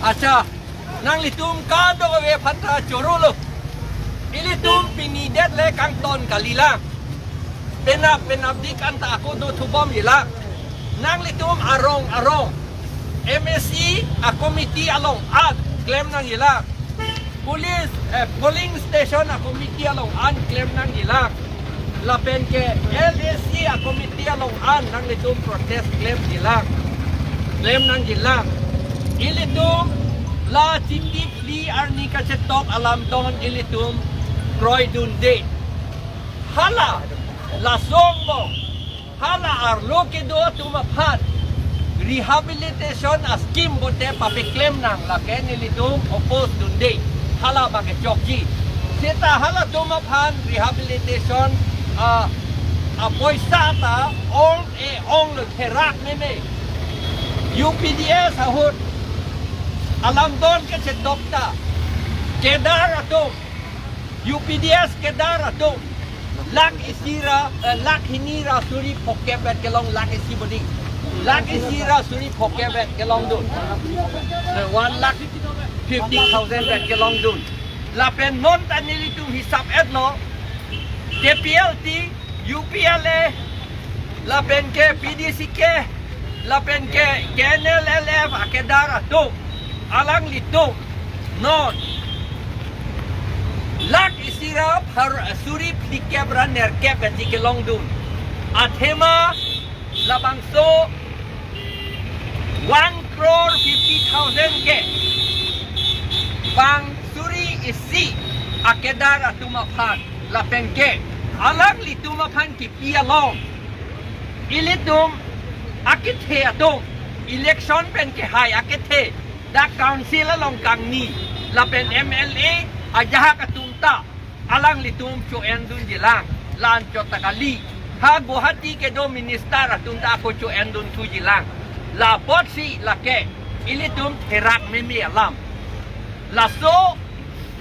Acha nang litum ka do we phatra chorolo ilitum pinidet le kang ton kalila penap dik anta ako do thubom ila nang litum arong MSE a committee along ad claim nang ila police polling station a committee along an claim nang ila lapen ke LSC a committee along an nang litum protest claim nang ila ilitum la chindi pli arni ka chetok alam don ilitum kroy dunde hala la sombo hala arlo ke do tumaphat rehabilitation a scheme bote papiklem nang la ken ilitum oppose dunde hala bage chokji seta hala tumaphan rehabilitation a poisa ta ong le therak me UPDS hahut alam don ke dokta kedar atum UPDS kedar atum lak isira lak hinira suri pokebet kelong lak isibodi lak isira suri pokebet kelong dun 1,50,000 bet kelong dun lapen non tanili tum hisap etlo KPLT UPLA lapen ke PDCK lapen ke KNLLF akedar atum alang litung non lak isira har suri plikebra nerkep ati kelong dun athema labangso 1,50,000 ke bang suri isi akedar atumaphan lapen ke alang litumaphan ki pialong ilitum akithe atum election pen ke hai akithe da council along kang ni lapen MLA ajaha katumta alang litum cho endun jilang lan cho takali ha Guwahati ke do minister atumta ko cho endun tu jilang la potsi la ke ilitum therak memi alam la so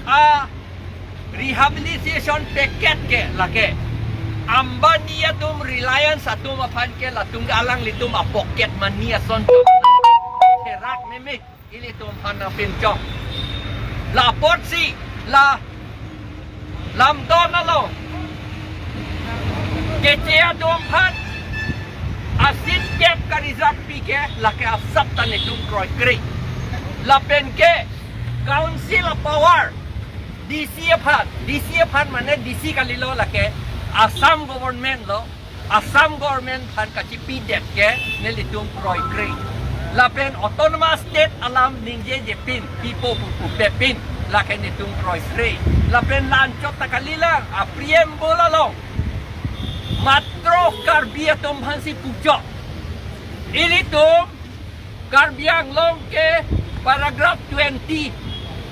a rehabilitation packet ke la ke ambania tum reliance atum aphan ke la tungga alang litum a pocket mania son therak memi ili tum hana pinjong la potsi la lam donalo kecea dom phat asit kep karizak pike la ke asap tane tum kroy kri la pen ke council of power DC phat mane DC kalilo la ke Assam government phan kachipi det ke nelitum kroy kri lapen autonomous state alam ningje jepin people pu pepin laken itung kroy free lapen lan chot takalila apriem bolalong matro karbia tom hansi pujo ilitum karbiang long ke paragraph 20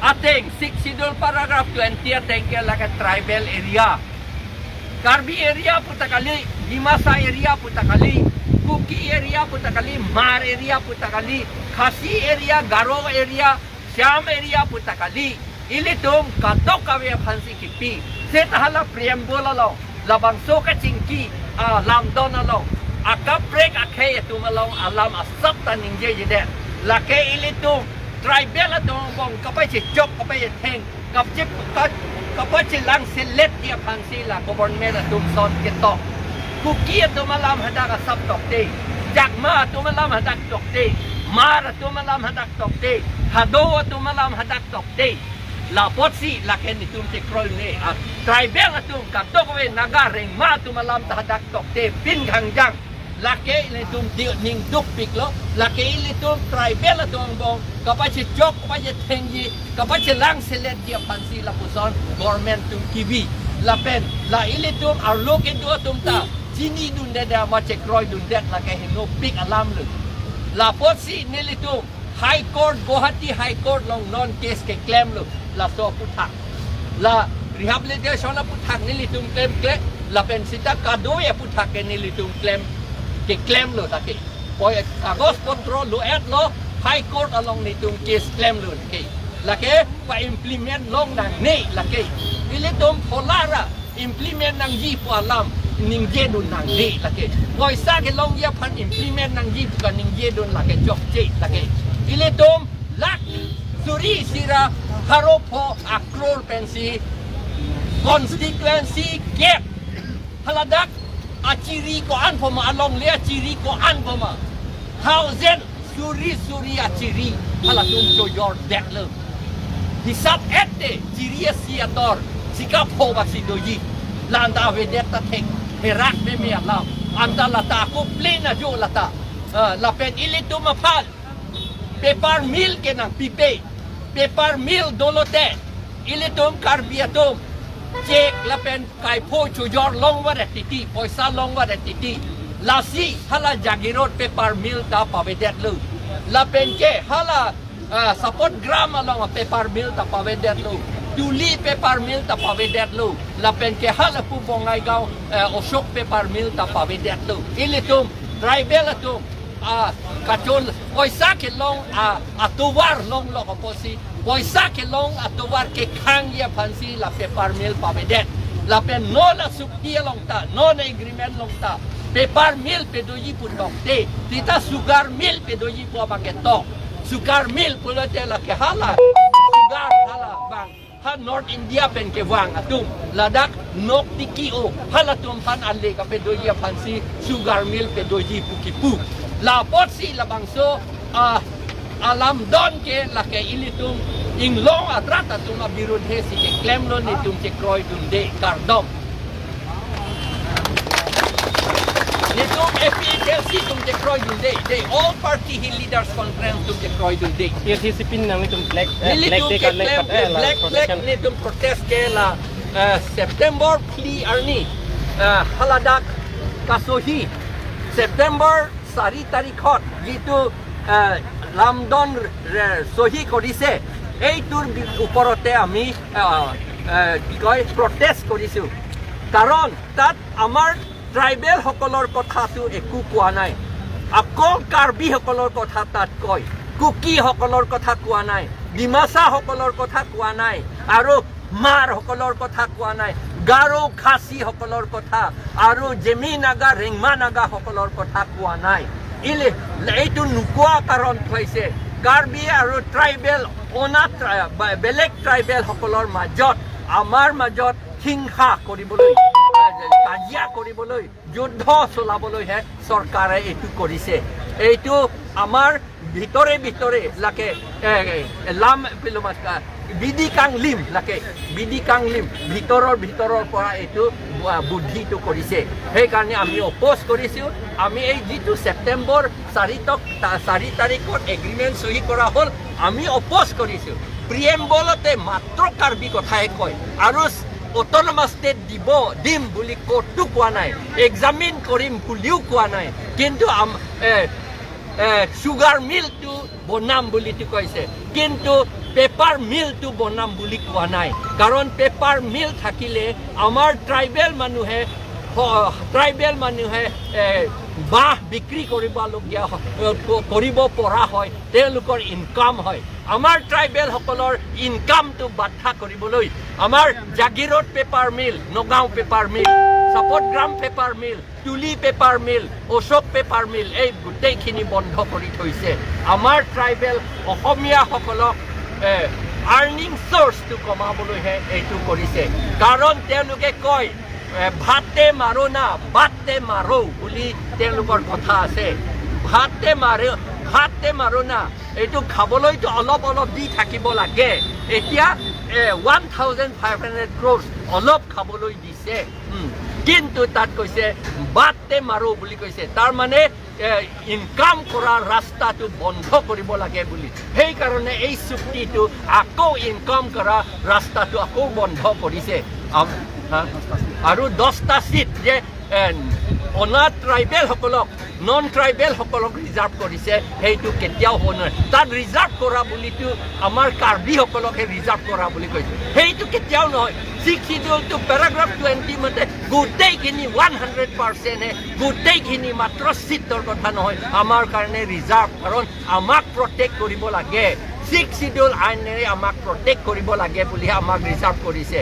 ateng 6 sidul paragraph 20 ateng ke laken tribal area karbi area putakali dimasa area putakali Kuki area putakali, Mar area putakali, Khasi area, Garo area, Syam area putakali. Ilitum katok kawe phansi kipi. Setahala preambula lo, labang soka cingki, lamdon lo. Akap break akhe tumalong alam asap taningje jede. Lake ilitum tribal atong bong kapay si chok kapay teng kapchip kapay si lang silet dia phansi la government atum son ketok. Kuki tumalam hadak asap tokte, Jakma tumalam hadak tokte, Mar tumalam hadak tokte, Hado tumalam hadak tokte. La potsi la ken itum te kroy ne tribal atum katokwe nagareng ma tumalam hadak tokte pin hangjang la ke ilitum ning duk piklo la ke ilitum tribal atum bong kapache chok kapache tengji kapache lang selet dia pansi la puson government tum kibi la pen la ilitum arlok itu atum ta Sini dun dada macam kroy dun det la ke hino pik alam lu. La potsi nilitu High Court Guwahati High Court long non case ke claim lu la so Aphuthak. La rehabilitation Aphuthak nilitum claim ke la pensita kadoy Aphuthak ke nilitum claim lu la ke. Poi agos control lu et lo High Court along nilitum case claim lu ke. La ke pa implement long nang ne la ke. Nilitum polara implement nang ji po alam ningje dun nang di lake ngoi sa ke long ya phan implement nang ji ka ningje dun lake jok je lake ile tom lak Suri sira haropo akror pensi constituency gap haladak aciri ko an poma along le aciri ko an poma thousand suri aciri halatum cho your dekle hisap ette jiria siator sikap ho baksidoji landa vedeta tek herak me me alam anda lata ko plena jo lata lapet ilitu mapal paper mill ke nang pipe paper mill dolote ilitum karbiatum cek lapen kai po chujor long wada titi poisa long wada titi lasi hala jagirot paper mill ta pavedet lu lapen ke hala support gram along paper mill ta pavedet lu tuli paper mill ta pavedet lu lapen ke hala pu bongai gau osok paper mill ta pavedet lu ilitum tribal atum kachol poisa ke long atuwar long lo koposi poisa ke long atuwar ke Kang ya phansi la paper mill pavedet la pen no la sukti long ta no na agreement long ta paper mill pe doji pun dong te tita sugar mill pe doji po maketo sugar mill pulote la ke hala sugar hala bang ha North India pen ke wang atum ladak nok tikio hala tum pan alle ka pe doji phansi sugar mill pe doji pukipu la potsi la bangso alam don ke la ke ilitum inglong atrata tum abirun he si ke klemlo ni tum ke kroi tum de kardom ni tum Aphlc tum ke kroi tum de all party leaders conference tum ke kroi tum de participin nang itum black de kan black ni tum protest ke la September plea arni haladak kasohi September 4 তাৰিখত যিটো লামডন সহি কৰিছে এইটোৰ ওপৰতে আমি কি কয় protest কৰিছোঁ কাৰণ তাত আমাৰ ট্ৰাইবেল সকলৰ কথাটো একো কোৱা নাই আকৌ কাৰ্বি সকলৰ কথা তাত কয় কুকি সকলৰ কথা কোৱা নাই ডিমাচা সকলৰ কথা কোৱা নাই আৰু মাৰ সকলৰ কথা কোৱা নাই গাৰো খাসী সকলৰ কথা আৰু জেমি নাগা ৰেংমা নাগা সকলৰ কথা কোৱা নাই এইটো নুকোৱা কাৰণ হৈছে কাৰ্বি আৰু ট্ৰাইবেল বেলেগ ট্ৰাইবেল সকলৰ মাজত আমাৰ মাজত হিংসা কৰিবলৈ কাজিয়া কৰিবলৈ যুদ্ধ চলাবলৈহে চৰকাৰে এইটো কৰিছে এইটো আমাৰ ভিতৰে লাকে লাম বিডি কাংলিম লাকে বিডি কাংলিম ভিতৰৰ পৰা এইটো বুদ্ধিটো কৰিছে সেইকাৰণে আমি অপোজ কৰিছোঁ আমি এই যিটো ছেপ্টেম্বৰ 4 তাৰিখত এগ্ৰিমেণ্ট সহি কৰা হ'ল আমি অপোজ কৰিছোঁ প্ৰিএম্বলতে মাত্ৰ কাৰ্বি কথাই কয় আৰু অট'নমাছ ষ্টেট দিম বুলি ক'তো কোৱা নাই এক্সামিন কৰিম বুলিও কোৱা নাই কিন্তু সুগাৰ মিলটো বনাম বুলিতো কৈছে কিন্তু পেপাৰ মিলটো বনাম বুলি কোৱা নাই কাৰণ পেপাৰ মিল থাকিলে আমাৰ ট্ৰাইবেল মানুহে বাহ বিক্ৰী কৰিব পৰা হয় তেওঁলোকৰ ইনকাম হয় আমাৰ ট্ৰাইবেল সকলৰ ইনকামটো বাধা কৰিবলৈ আমাৰ Jagiroad paper mill Nagaon paper mill Chapatgram paper mill Tuli paper mill Ashok paper mill এই গোটেইখিনি বন্ধ কৰি থৈছে আমাৰ ট্ৰাইবেল অসমীয়াসকলক আৰ্নিং চ'ৰ্চটো কমাবলৈহে এইটো কৰিছে কাৰণ তেওঁলোকে কয় ভাতে মাৰো না বাতে মাৰো বুলি তেওঁলোকৰ কথা আছে ভাতে মাৰো না এইটো খাবলৈতো অলপ দি থাকিব লাগে এতিয়া 1500 crores অলপ খাবলৈ দিছে কিন্তু তাত কৈছে বাতে মাৰো বুলি কৈছে তাৰ মানে ইনকাম কৰাৰ ৰাস্তাটো বন্ধ কৰিব লাগে বুলি সেইকাৰণে এই চুক্তিটো আকৌ ইনকাম কৰা ৰাস্তাটো আকৌ বন্ধ কৰিছে আৰু 10টা সিট যে অনাথ ট্ৰাইবেল সকলক নন ট্ৰাইবেল সকলক ৰিজাৰ্ভ কৰিছে সেইটো কেতিয়াও হ'ব নোৱাৰে তাত ৰিজাৰ্ভ কৰা বুলিতো আমাৰ কাৰ্বি সকলকহে ৰিজাৰ্ভ কৰা বুলি কৈছে সেইটো কেতিয়াও নহয় 6 শিডিউলটো পেৰাগ্ৰাফ 20 মতে গোটেইখিনি 100% গোটেইখিনি মাত্ৰ চিটৰ কথা নহয় আমাৰ কাৰণে ৰিজাৰ্ভ কাৰণ আমাক প্ৰটেক্ট কৰিব লাগে 6 শিডিউল আইনেৰে আমাক প্ৰটেক্ট কৰিব লাগে বুলি আমাক ৰিজাৰ্ভ কৰিছে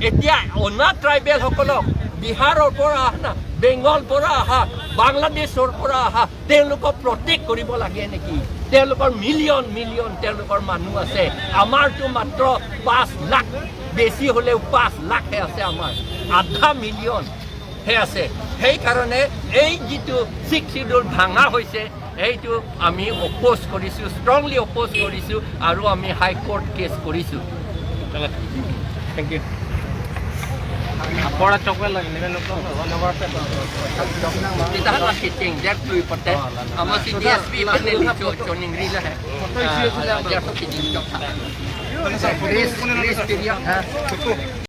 এতিয়া অনাথ ট্ৰাইবেল সকলক বিহাৰৰ পৰা আহা বেংগল পৰা আহা বাংলাদেশৰ পৰা আহা তেওঁলোকক প্ৰটেক্ট কৰিব লাগে নেকি তেওঁলোকৰ মিলিয়ন মিলিয়ন তেওঁলোকৰ মানুহ আছে আমাৰতো মাত্ৰ 5 লাখ বেছি হ'লেও 5 লাখহে আছে আমাৰ আধা মিলিয়ন হে আছে সেইকাৰণে এই যিটো 6 শিডিউল ভাঙা হৈছে এইটো আমি অপোজ কৰিছোঁ ষ্ট্ৰংলি অপোজ কৰিছোঁ আৰু আমি হাই কোৰ্ট কেছ কৰিছোঁ thank you Apora chokwe lagi ni kan lokal kita harus kiting dia tu ipate ama si DSP panel itu joining rila hai dia tu kiting chok Chris period